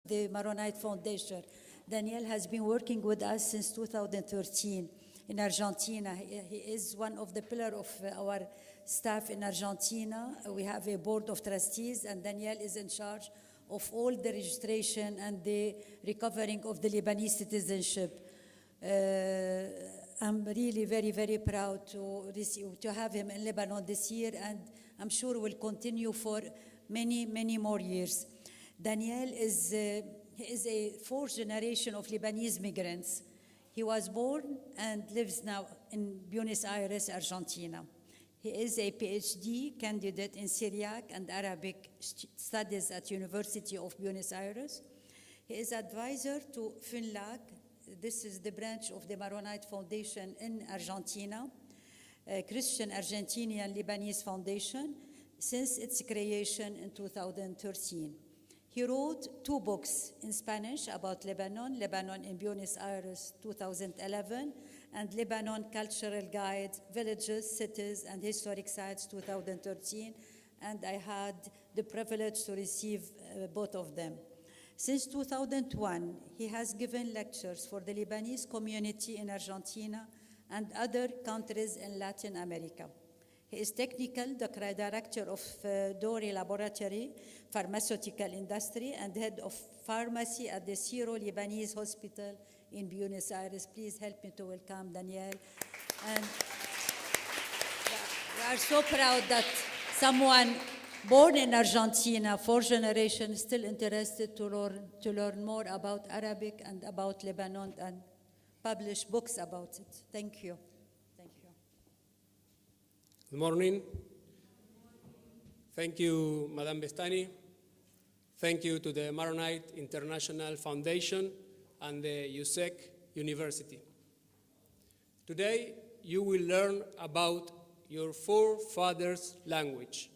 the Maronite Foundation. Daniel has been working with us since 2013 in Argentina. He is one of the pillars of our staff in Argentina. We have a board of trustees, and Daniel is in charge of all the registration and the recovering of the Lebanese citizenship. I'm really very, very proud to have him in Lebanon this year, and I'm sure will continue for many, many more years. Daniel is a fourth generation of Lebanese migrants. He was born and lives now in Buenos Aires, Argentina. He is a PhD candidate in Syriac and Arabic studies at University of Buenos Aires. He is advisor to FINLAG. This is the branch of the Maronite Foundation in Argentina, a Christian Argentinian Lebanese foundation, since its creation in 2013. He wrote 2 books in Spanish about Lebanon, Lebanon in Buenos Aires, 2011, and Lebanon Cultural Guide, Villages, Cities, and Historic Sites, 2013, and I had the privilege to receive both of them. Since 2001, he has given lectures for the Lebanese community in Argentina and other countries in Latin America. He is technical director of Dori Laboratory, pharmaceutical industry, and head of pharmacy at the Syro-Lebanese Hospital in Buenos Aires. Please help me to welcome Daniel. And we are so proud that someone born in Argentina, 4 generations, still interested to learn more about Arabic and about Lebanon and publish books about it. Thank you. Thank you. Good morning. Thank you, Madame Bestani. Thank you to the Maronite International Foundation and the USEK University. Today, you will learn about your forefathers' language,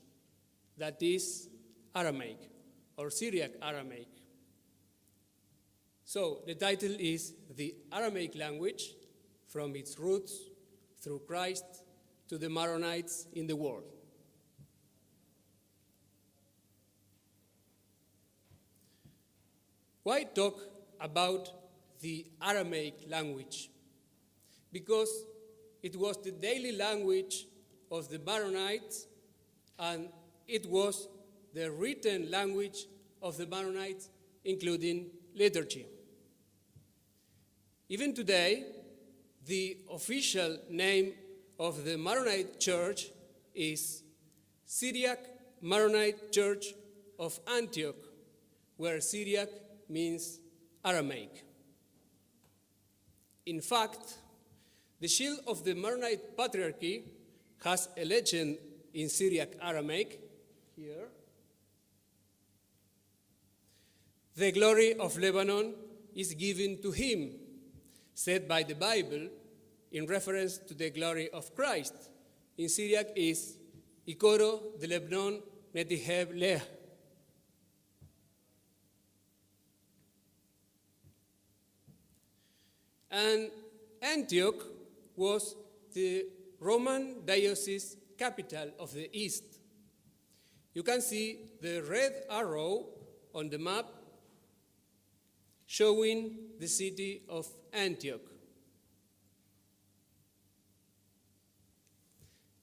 that is Aramaic, or Syriac Aramaic. So the title is The Aramaic Language, from its roots through Christ to the Maronites in the world. Why talk about the Aramaic language? Because it was the daily language of the Maronites, and it was the written language of the Maronites, including liturgy. Even today, the official name of the Maronite Church is Syriac Maronite Church of Antioch, where Syriac means Aramaic. In fact, the shield of the Maronite Patriarchy has a legend in Syriac Aramaic here. The glory of Lebanon is given to him, said by the Bible in reference to the glory of Christ. In Syriac is Ikoro de Lebanon netiheb leh. And Antioch was the Roman diocese capital of the East. You can see the red arrow on the map showing the city of Antioch.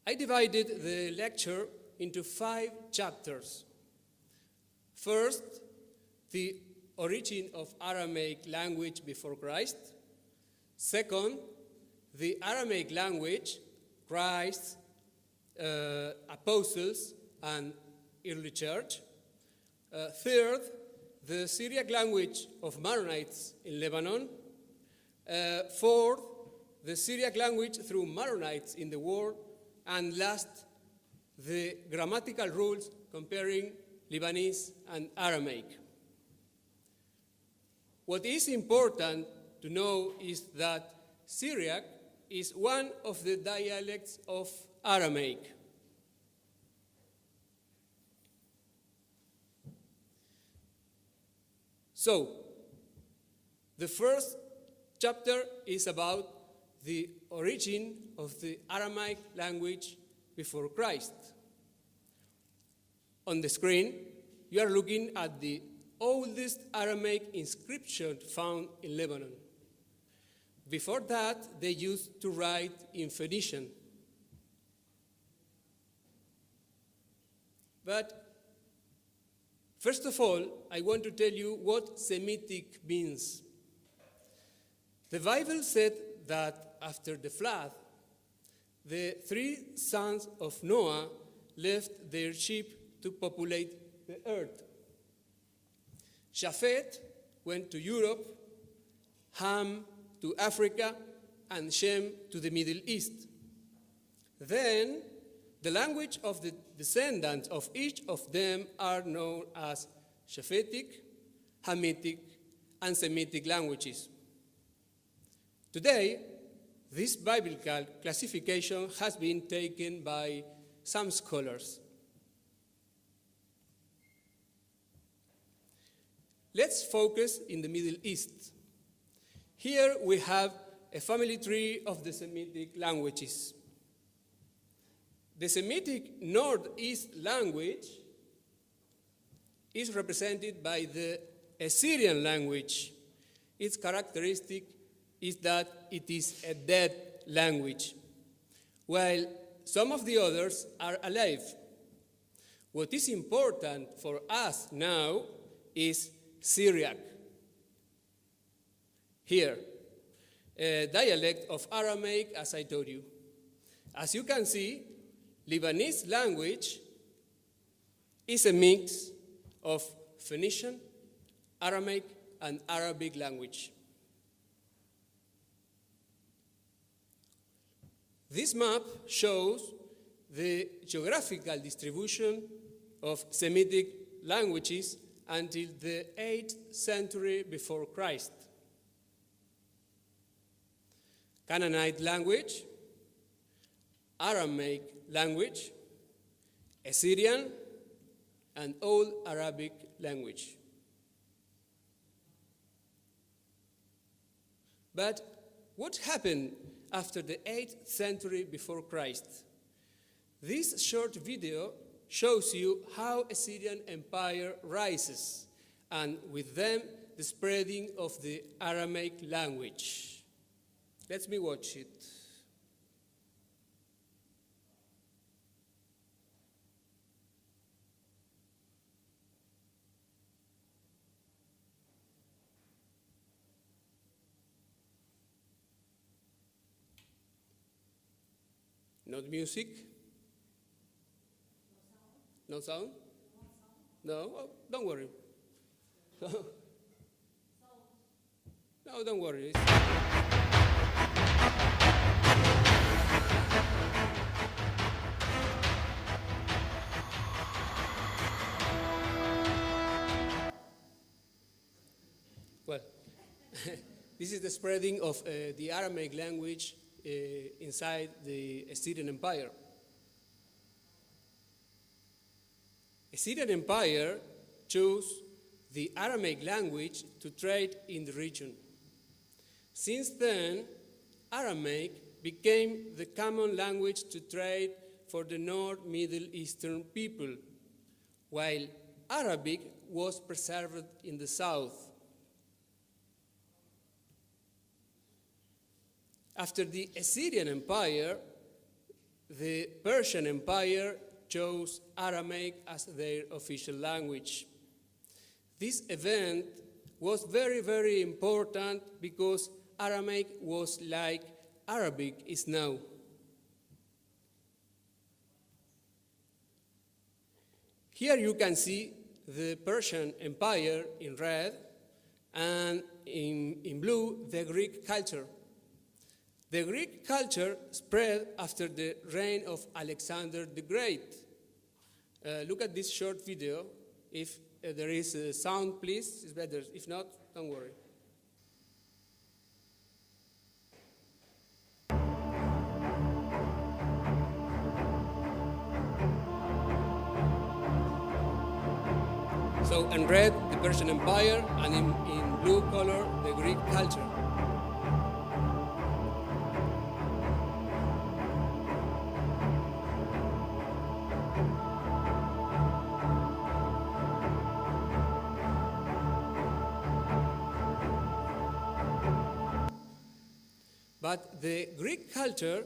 I divided the lecture into 5 chapters. First, the origin of Aramaic language before Christ. Second, the Aramaic language, Christ, apostles, and early church. Third, the Syriac language of Maronites in Lebanon. Fourth, the Syriac language through Maronites in the world. And last, the grammatical rules comparing Lebanese and Aramaic. What is important to know is that Syriac is one of the dialects of Aramaic. So, the first chapter is about the origin of the Aramaic language before Christ. On the screen, you are looking at the oldest Aramaic inscription found in Lebanon. Before that, they used to write in Phoenician. But first of all, I want to tell you what Semitic means. The Bible said that after the flood, the 3 sons of Noah left their ship to populate the earth. Japheth went to Europe, Ham to Africa, and Shem to the Middle East. Then, the language of the descendants of each of them are known as Japhetic, Hamitic, and Semitic languages. Today, this biblical classification has been taken by some scholars. Let's focus in the Middle East. Here we have a family tree of the Semitic languages. The Semitic Northeast language is represented by the Assyrian language. Its characteristic is that it is a dead language, while some of the others are alive. What is important for us now is Syriac. Here, a dialect of Aramaic, as I told you. As you can see, Lebanese language is a mix of Phoenician, Aramaic, and Arabic language. This map shows the geographical distribution of Semitic languages until the 8th century before Christ. Canaanite language, Aramaic language, Assyrian, and Old Arabic language. But what happened after the 8th century before Christ? This short video shows you how Assyrian Empire rises, and with them the spreading of the Aramaic language. Let me watch it. Not music? No sound? No? Oh, don't worry. No, don't worry. Well, this is the spreading of the Aramaic language inside the Assyrian Empire. Assyrian Empire chose the Aramaic language to trade in the region. Since then, Aramaic became the common language to trade for the North Middle Eastern people, while Arabic was preserved in the south. After the Assyrian Empire, the Persian Empire chose Aramaic as their official language. This event was very, very important because Aramaic was like Arabic is now. Here you can see the Persian Empire in red, and in blue, the Greek culture. The Greek culture spread after the reign of Alexander the Great. Look at this short video. If there is a sound, please, it's better. If not, don't worry. So in red, the Persian Empire, and in blue color, the Greek culture. But the Greek culture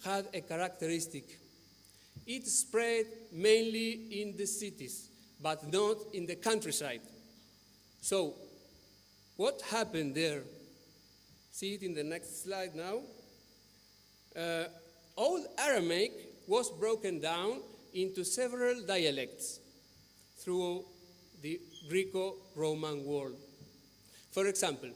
had a characteristic. It spread mainly in the cities, but not in the countryside. So, what happened there? See it in the next slide now. Old Aramaic was broken down into several dialects through the Greco-Roman world. For example,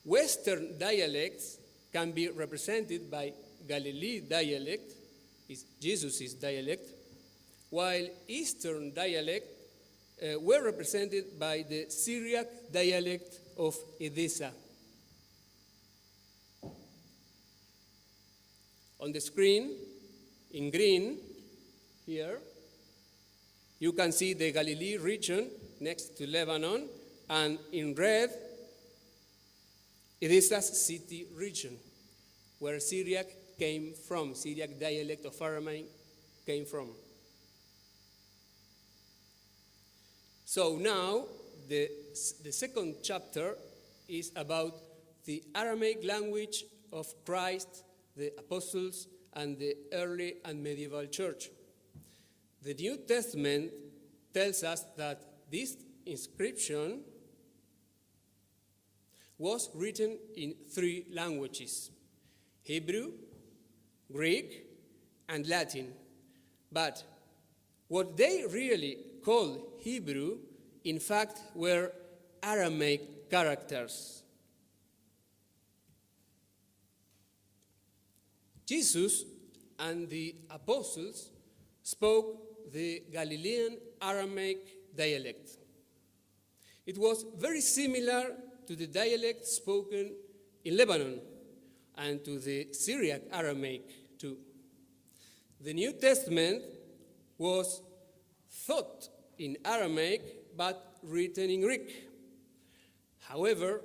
Western dialects can be represented by Galilee dialect, is Jesus' dialect, while Eastern dialect were represented by the Syriac dialect of Edessa. On the screen, in green, here, you can see the Galilee region next to Lebanon, and in red, Edessa's city region, where Syriac came from, Syriac dialect of Aramaic came from. So now, the second chapter is about the Aramaic language of Christ, the apostles, and the early and medieval church. The New Testament tells us that this inscription was written in 3 languages: Hebrew, Greek, and Latin. But what they really called Hebrew, in fact, were Aramaic characters. Jesus and the apostles spoke the Galilean Aramaic dialect. It was very similar to the dialect spoken in Lebanon and to the Syriac Aramaic too. The New Testament was thought in Aramaic but written in Greek. However,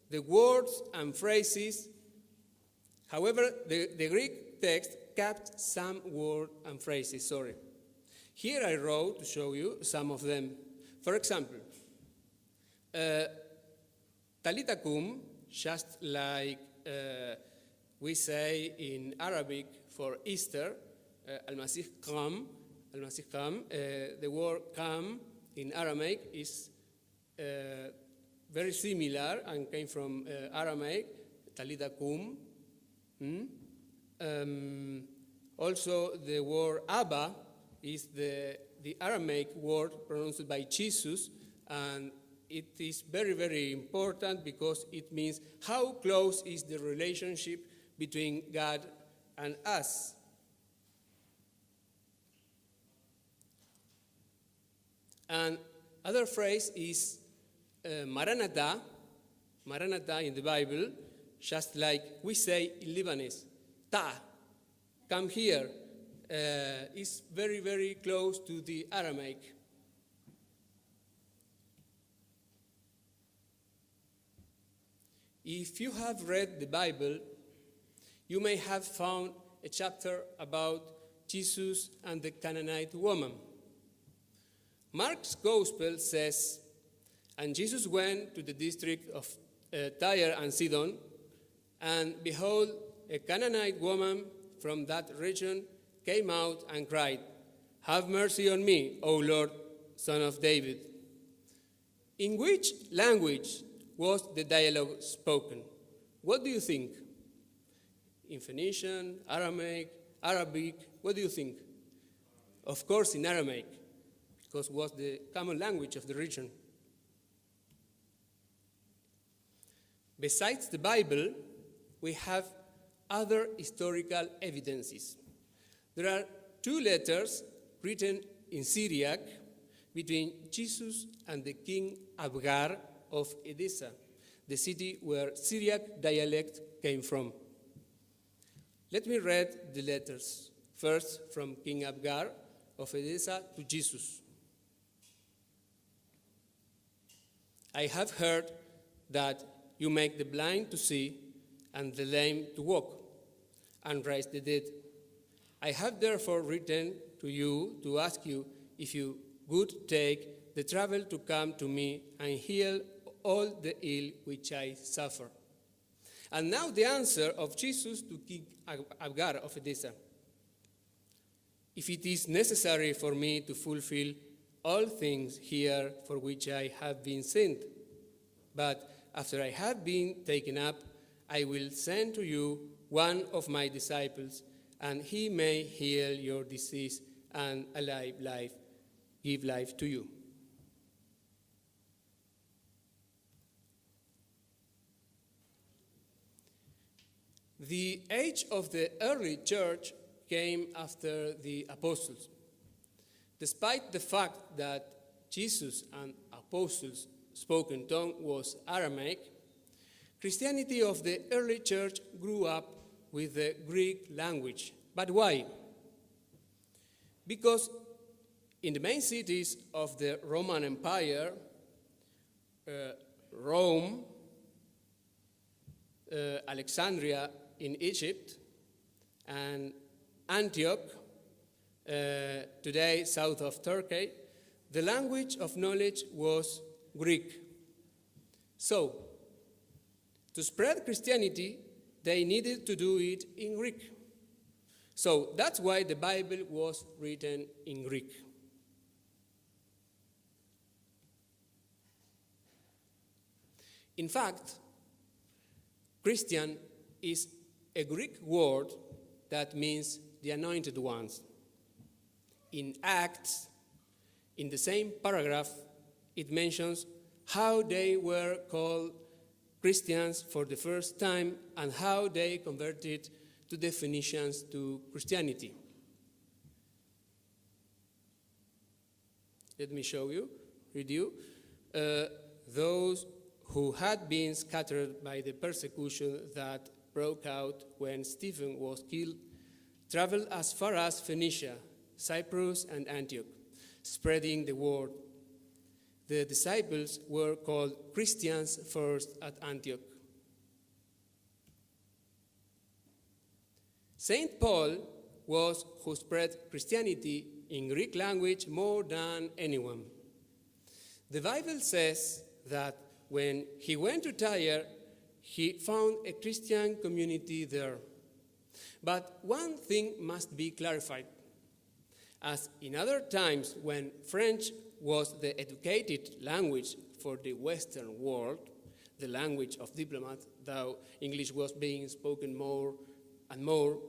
the words and phrases, the Greek text kept some words and phrases, Here I wrote to show you some of them. For example, Talita kum, just like we say in Arabic for Easter, Al-Masih Qam, the word Qam in Aramaic is very similar and came from Aramaic, Talita kum. Also, the word Abba is the Aramaic word pronounced by Jesus, and it is very, very important because it means how close is the relationship between God and us. And other phrase is Maranatha in the Bible, just like we say in Lebanese, Ta, come here, is very, very close to the Aramaic. If you have read the Bible, you may have found a chapter about Jesus and the Canaanite woman. Mark's Gospel says, and Jesus went to the district of Tyre and Sidon, and behold, a Canaanite woman from that region came out and cried, "Have mercy on me, O Lord, Son of David." In which language was the dialogue spoken? What do you think? In Phoenician, Aramaic, Arabic, what do you think? Of course in Aramaic, because it was the common language of the region. Besides the Bible, we have other historical evidences. There are 2 letters written in Syriac between Jesus and the king Abgar of Edessa, the city where Syriac dialect came from. Let me read the letters. First, from King Abgar of Edessa to Jesus. I have heard that you make the blind to see and the lame to walk and raise the dead. I have therefore written to you to ask you if you would take the trouble to come to me and heal all the ill which I suffer. And now the answer of Jesus to King Abgar of Edessa. If it is necessary for me to fulfill all things here for which I have been sent, but after I have been taken up, I will send to you one of my disciples, and he may heal your disease and give life to you. The age of the early church came after the apostles. Despite the fact that Jesus and apostles' spoken tongue was Aramaic, Christianity of the early church grew up with the Greek language. But why? Because in the main cities of the Roman Empire, Rome, Alexandria in Egypt, and Antioch, today south of Turkey, the language of knowledge was Greek. So, to spread Christianity, they needed to do it in Greek. So that's why the Bible was written in Greek. In fact, Christian is a Greek word that means the anointed ones. In Acts, in the same paragraph, it mentions how they were called Christians for the first time and how they converted to the Phoenicians to Christianity. Let me read you. Those who had been scattered by the persecution that broke out when Stephen was killed traveled as far as Phoenicia, Cyprus, and Antioch, spreading the word. The disciples were called Christians first at Antioch. Saint Paul was who spread Christianity in Greek language more than anyone. The Bible says that when he went to Tyre, he found a Christian community there. But one thing must be clarified. As in other times when French was the educated language for the Western world, the language of diplomats, though English was being spoken more and more,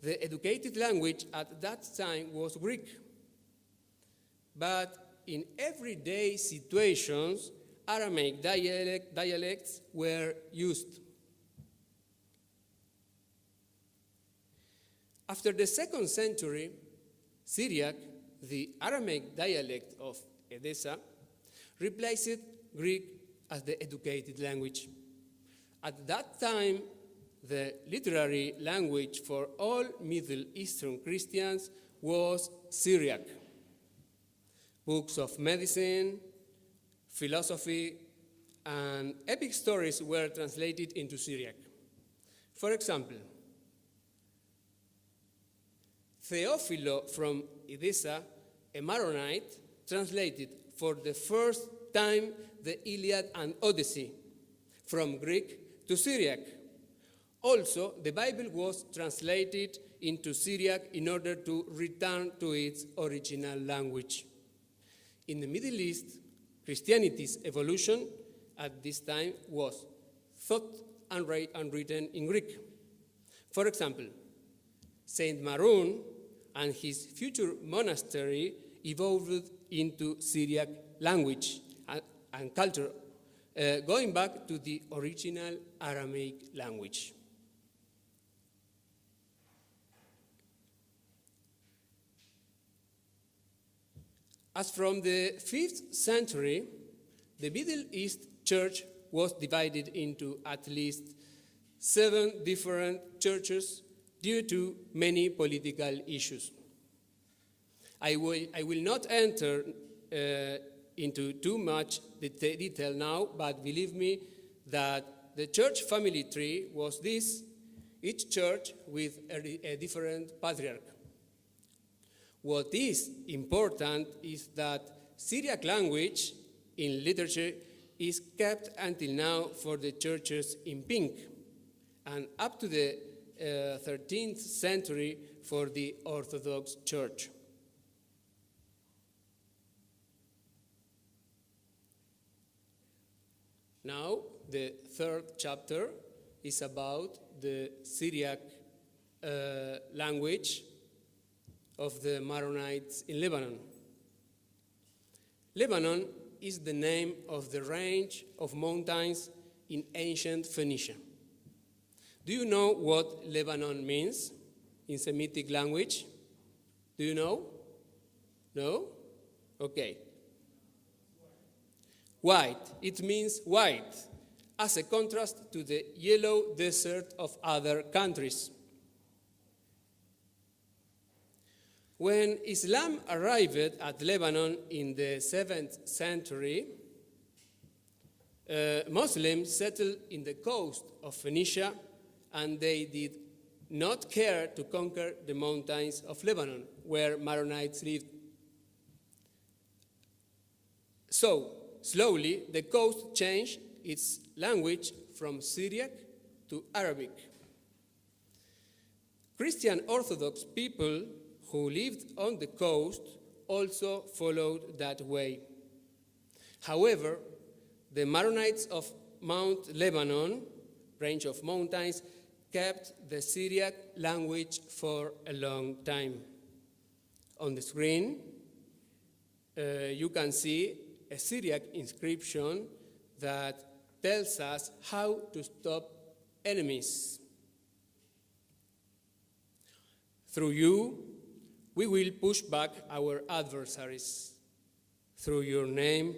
the educated language at that time was Greek. But in everyday situations, Aramaic dialects were used. After the 2nd century, Syriac, the Aramaic dialect of Edessa, replaced Greek as the educated language. At that time, the literary language for all Middle Eastern Christians was Syriac. Books of medicine, philosophy, and epic stories were translated into Syriac. For example, Theophilo from Edessa, a Maronite, translated for the first time the Iliad and Odyssey from Greek to Syriac. Also, the Bible was translated into Syriac in order to return to its original language. In the Middle East, Christianity's evolution at this time was thought and written in Greek. For example, Saint Maron and his future monastery evolved into Syriac language and culture, going back to the original Aramaic language. As from the 5th century, the Middle East Church was divided into at least 7 different churches due to many political issues. I will not enter into too much detail now, but believe me that the church family tree was this, each church with a different patriarch. What is important is that Syriac language in literature is kept until now for the churches in pink, and up to the 13th century for the Orthodox Church. Now, the third chapter is about the Syriac language of the Maronites in Lebanon. Lebanon is the name of the range of mountains in ancient Phoenicia. Do you know what Lebanon means in Semitic language? Do you know? No? Okay. White. It means white, as a contrast to the yellow desert of other countries. When Islam arrived at Lebanon in the 7th century, Muslims settled in the coast of Phoenicia, and they did not care to conquer the mountains of Lebanon, where Maronites lived. So, slowly, the coast changed its language from Syriac to Arabic. Christian Orthodox people who lived on the coast also followed that way. However, the Maronites of Mount Lebanon, range of mountains, kept the Syriac language for a long time. On the screen, you can see a Syriac inscription that tells us how to stop enemies. Through you, we will push back our adversaries. Through your name,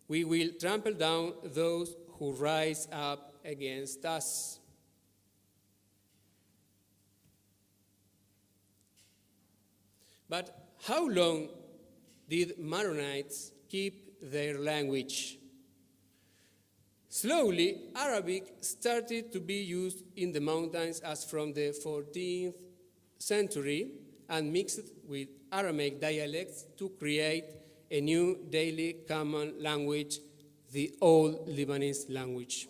we will trample down those who rise up against us. But how long did Maronites keep their language? Slowly, Arabic started to be used in the mountains as from the 14th century and mixed with Aramaic dialects to create a new daily common language, the Old Lebanese language.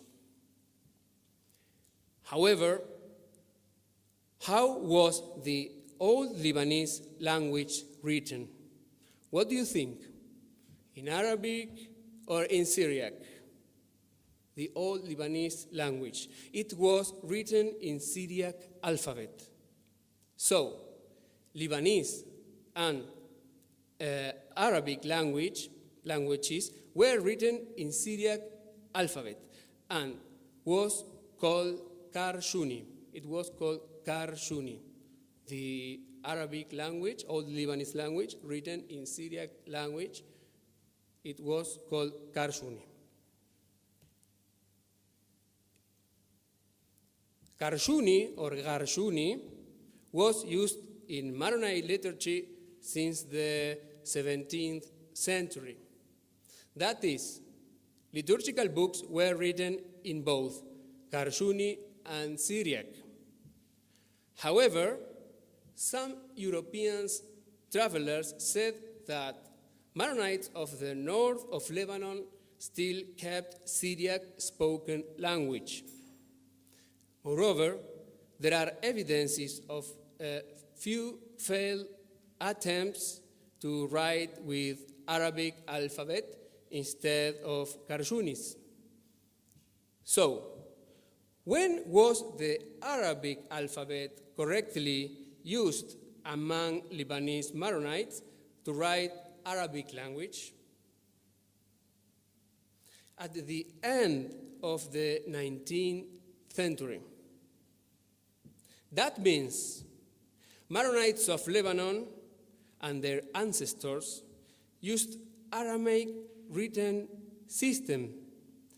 However, how was the Old Lebanese language written? What do you think? In Arabic or in Syriac? The Old Lebanese language. It was written in Syriac alphabet. So, Lebanese and Arabic languages were written in Syriac alphabet and was called Karshuni. It was called Karshuni. The Arabic language, Old Lebanese language, written in Syriac language, it was called Karshuni. Karshuni or Garshuni was used in Maronite liturgy since the 17th century. That is, liturgical books were written in both Karshuni and Syriac. However, some European travelers said that Maronites of the north of Lebanon still kept Syriac spoken language. Moreover, there are evidences of a few failed attempts to write with Arabic alphabet instead of Karshunis. So, when was the Arabic alphabet correctly used among Lebanese Maronites to write Arabic language? At the end of the 19th century. That means Maronites of Lebanon and their ancestors used Aramaic written system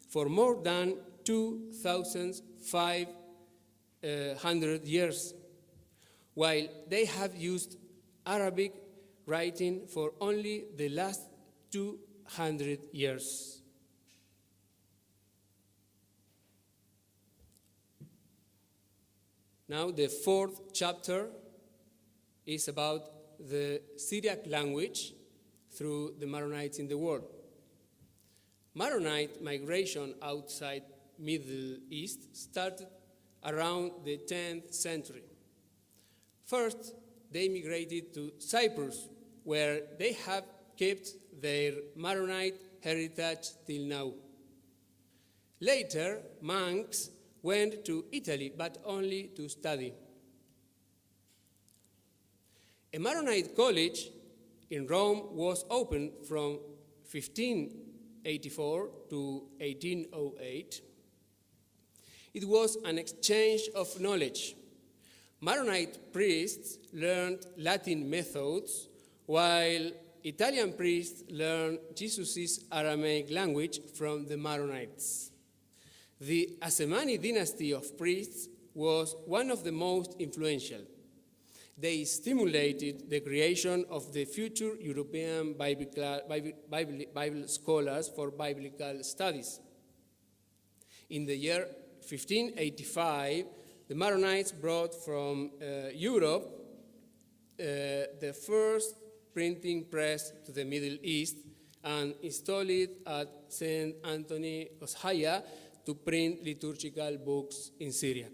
for more than 2,500 years, while they have used Arabic writing for only the last 200 years. Now, the fourth chapter is about the Syriac language through the Maronites in the world. Maronite migration outside Middle East started around the 10th century. First, they migrated to Cyprus, where they have kept their Maronite heritage till now. Later, monks went to Italy, but only to study. A Maronite college in Rome was opened from 1584 to 1808. It was an exchange of knowledge. Maronite priests learned Latin methods, while Italian priests learned Jesus' Aramaic language from the Maronites. The Assamanid dynasty of priests was one of the most influential. They stimulated the creation of the future European Bible scholars for biblical studies. In the year 1585, the Maronites brought from Europe the first printing press to the Middle East and installed it at St. Anthony Oshaia to print liturgical books in Syriac.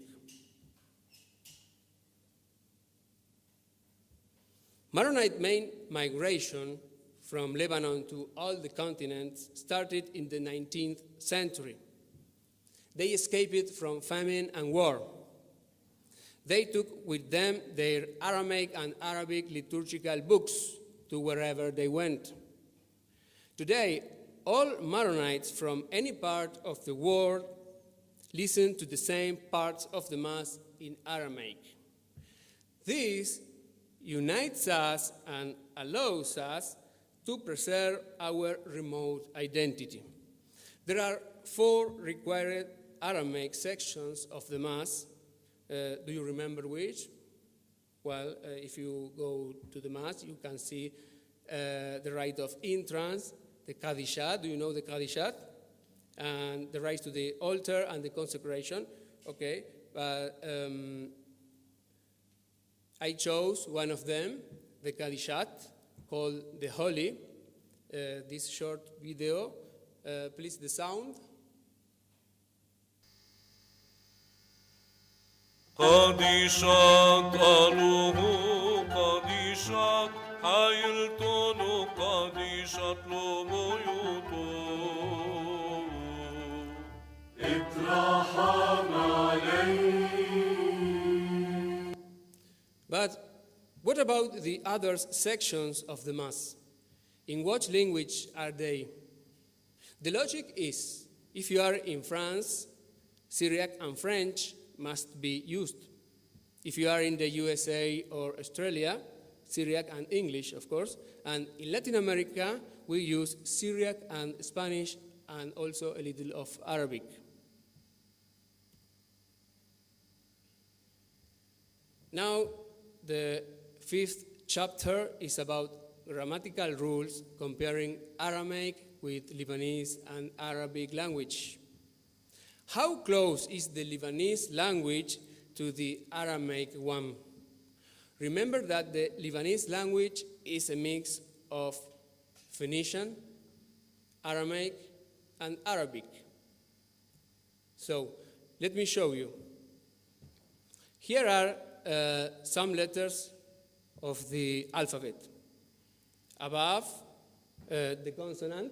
Maronite main migration from Lebanon to all the continents started in the 19th century. They escaped from famine and war. They took with them their Aramaic and Arabic liturgical books to wherever they went. Today, all Maronites from any part of the world listen to the same parts of the Mass in Aramaic. This unites us and allows us to preserve our remote identity. There are 4 required Aramaic sections of the Mass. Do you remember which? Well, if you go to the Mass, you can see the rite of entrance, the Kadishat. Do you know the Kadishat? And the rise to the altar and the consecration. Okay, but I chose one of them, the Kadishat, called the Holy. This short video, please the sound. قديشات ألوه قديشات حيلتون قديشات لميوتو اترحم علي. But what about the other sections of the Mass? In what language are they? The logic is, if you are in France, Syriac and French must be used. If you are in the USA or Australia, Syriac and English, of course. And in Latin America, we use Syriac and Spanish and also a little of Arabic. Now, the 5th chapter is about grammatical rules comparing Aramaic with Lebanese and Arabic language. How close is the Lebanese language to the Aramaic one? Remember that the Lebanese language is a mix of Phoenician, Aramaic, and Arabic. So, let me show you. Here are some letters of the alphabet. Above, the consonant,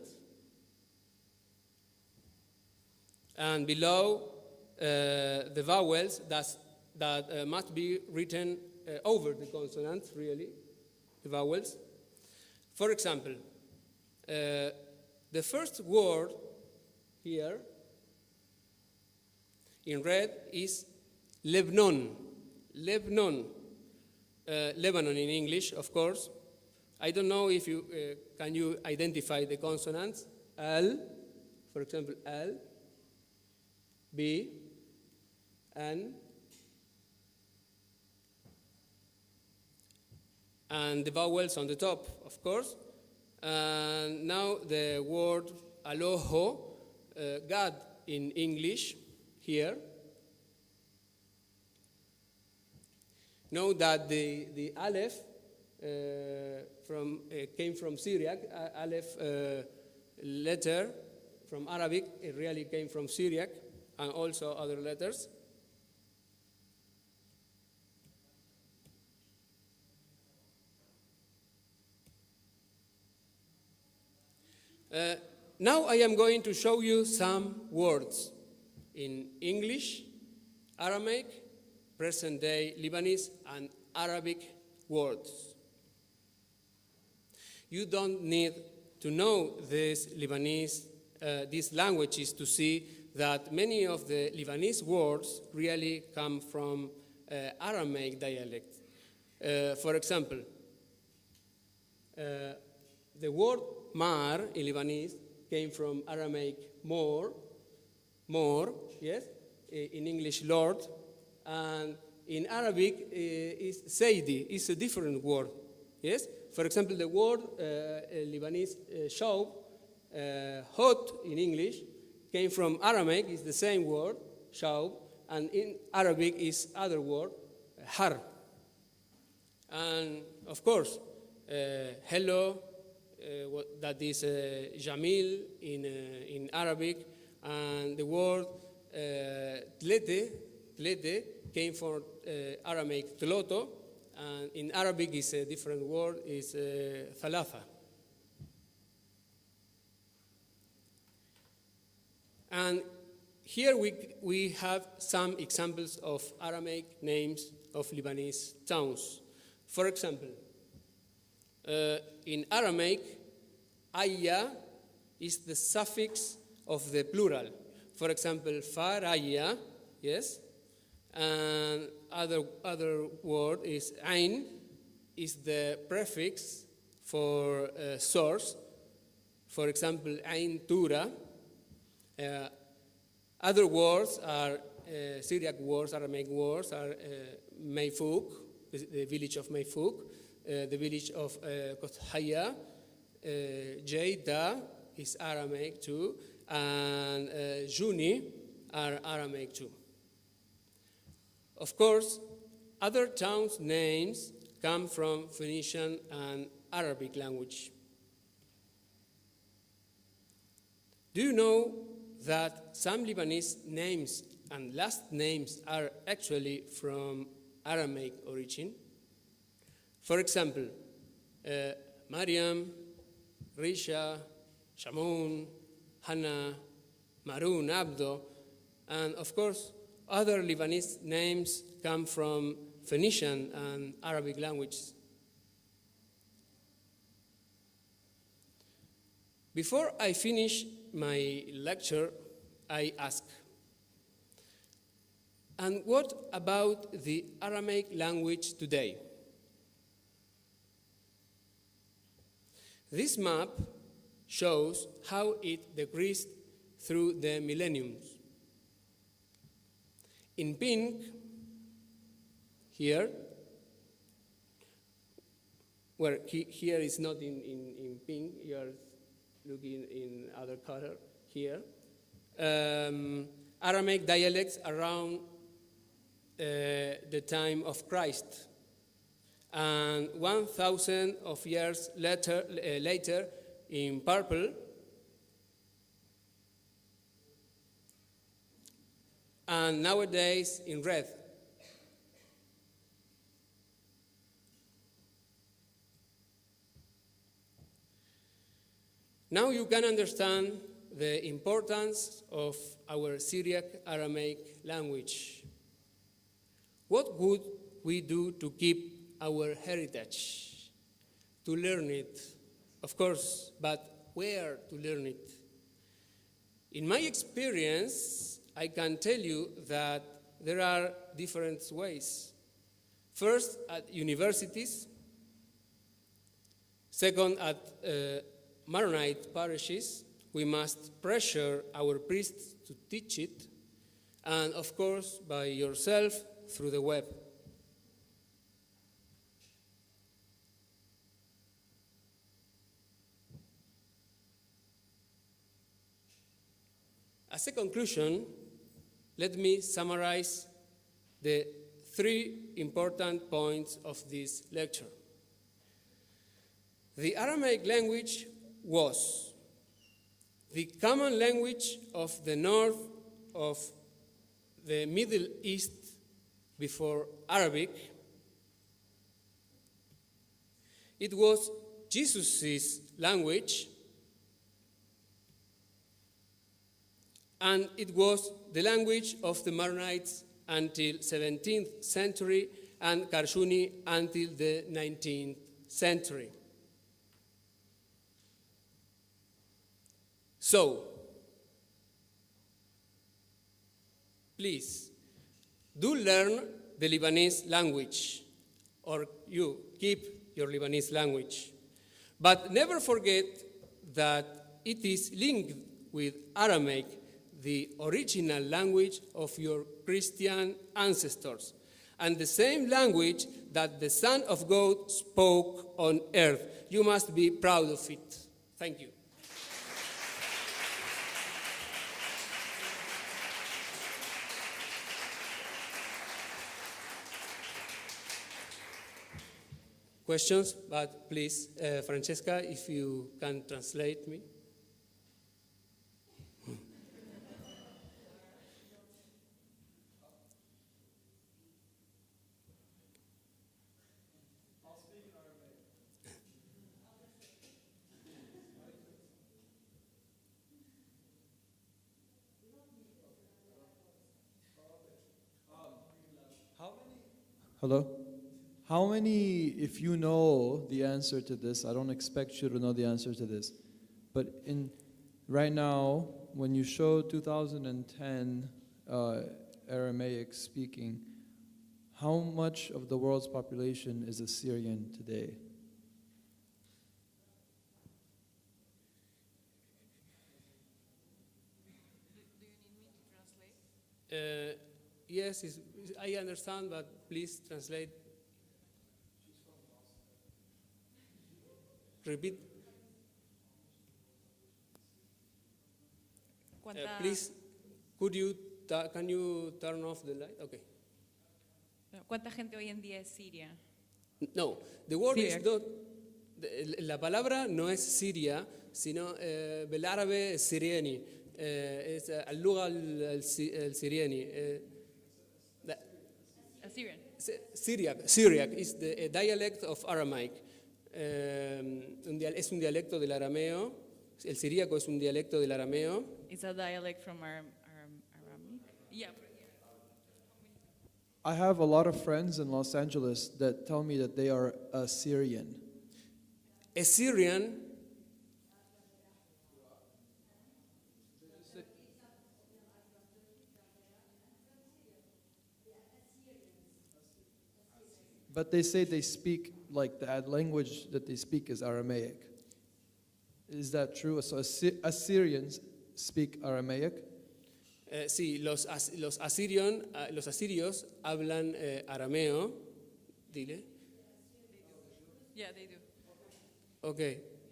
and below the vowels that must be written over the consonants, really, the vowels. For example, the first word here in red is Lebanon. Lebanon. Lebanon in English, of course. I don't know if you can you identify the consonants. L, for example, L, B, N, and the vowels on the top, of course. And now the word aloho, God in English, here. Know that the Aleph came from Syriac. Aleph letter from Arabic, it really came from Syriac, and also other letters. Now I am going to show you some words in English, Aramaic, present-day Lebanese, and Arabic words. You don't need to know these languages to see that many of the Lebanese words really come from Aramaic dialect. For example, the word mar in Lebanese came from Aramaic more, yes, in English Lord, and in Arabic is Saidi, is a different word, yes. For example, the word Lebanese shaub, hot in English, came from Aramaic, is the same word, shaub, and in Arabic is other word, har. And of course, hello, that is jamil in Arabic, and the word tlete came from Aramaic tloto, and in Arabic is a different word, is thalatha. And here we have some examples of Aramaic names of Lebanese towns. For example, in Aramaic, ayya is the suffix of the plural. For example, faraya, yes, and other word is ain, is the prefix for source. For example, ain tura. Other words are Syriac words, Aramaic words are Mayfuk, the village of Mayfuk, the village of Kothaya, Jeda is Aramaic too, and Juni are Aramaic too. Of course, other towns' names come from Phoenician and Arabic language. Do you know that some Lebanese names and last names are actually from Aramaic origin? For example, Mariam, Risha, Shamoun, Hannah, Maroon, Abdo, and of course, other Lebanese names come from Phoenician and Arabic languages. Before I finish my lecture, I ask, and what about the Aramaic language today? This map shows how it decreased through the millenniums. In pink, here, where here is not in pink, you are looking in other color here. Aramaic dialects around the time of Christ. And 1,000 of years later in purple, and nowadays in red. Now you can understand the importance of our Syriac Aramaic language. What would we do to keep our heritage? To learn it, of course, but where to learn it? In my experience, I can tell you that there are different ways. First, at universities. Second, at Maronite parishes. We must pressure our priests to teach it. And of course, by yourself through the web. As a conclusion, let me summarize the 3 important points of this lecture. The Aramaic language was the common language of the north of the Middle East before Arabic. It was Jesus' language. and it was the language of the Maronites until 17th century and Karshuni until the 19th century. So, please, do learn the Lebanese language, or you keep your Lebanese language. But never forget that it is linked with Aramaic, the original language of your Christian ancestors, and the same language that the Son of God spoke on earth. You must be proud of it. Thank you. Questions? But please, Francesca, if you can translate me. Hello? How many, if you know the answer to this, I don't expect you to know the answer to this, but right now, when you show 2010 Aramaic speaking, how much of the world's population is Assyrian today? Do you need me to translate? Yes, I understand, but please translate. Repeat. Please, can you turn off the light? Okay. ¿Cuánta gente hoy en día es siria? No, the word Syriac. is not. La palabra no es Siria, sino بالعربي سيرياني. Es اللغة السيرياني. Assyrian. Syriac is the dialect of Aramaic. Es un dialecto del arameo. El siríaco es un dialecto del arameo. It's a dialect from Aramaic. Yeah. I have a lot of friends in Los Angeles that tell me that they are Assyrian. Assyrian But they say they speak, like the language that they speak is Aramaic. Is that true? So Assyrians speak Aramaic? Sí, los asirios hablan arameo. Dile. Yeah, they do. Ok,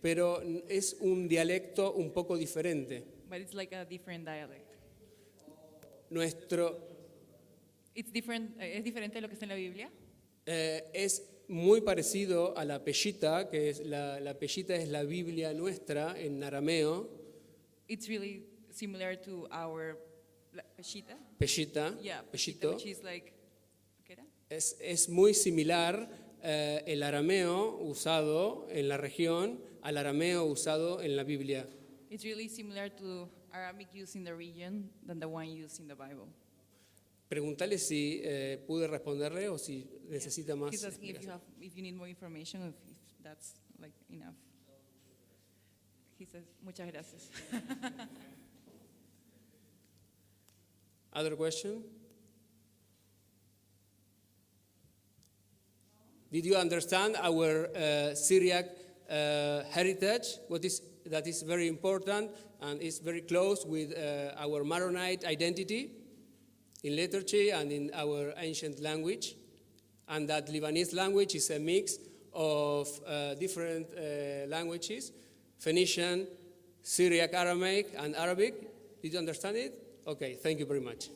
pero es un dialecto un poco diferente. But it's like a different dialect. Es diferente de lo que está en la Biblia. Es muy parecido a la peshita, que es la peshita es la Biblia nuestra en arameo. It's really similar to our Peshita. Peshita, Yeah, peshito. which is like, ¿qué era? Es muy similar el arameo usado en la región al arameo usado en la Biblia. It's really similar to Aramaic used in the region than the one used in the Bible. Pregúntale si pude responderle o si necesita más. He's asking explicación. if you need more information, if that's like enough. He says, muchas gracias. Other question? Did you understand our Syriac heritage? That is very important and is very close with our Maronite identity in liturgy and in our ancient language, and that Lebanese language is a mix of different languages, Phoenician, Syriac, Aramaic, and Arabic. Did you understand it? Okay, thank you very much.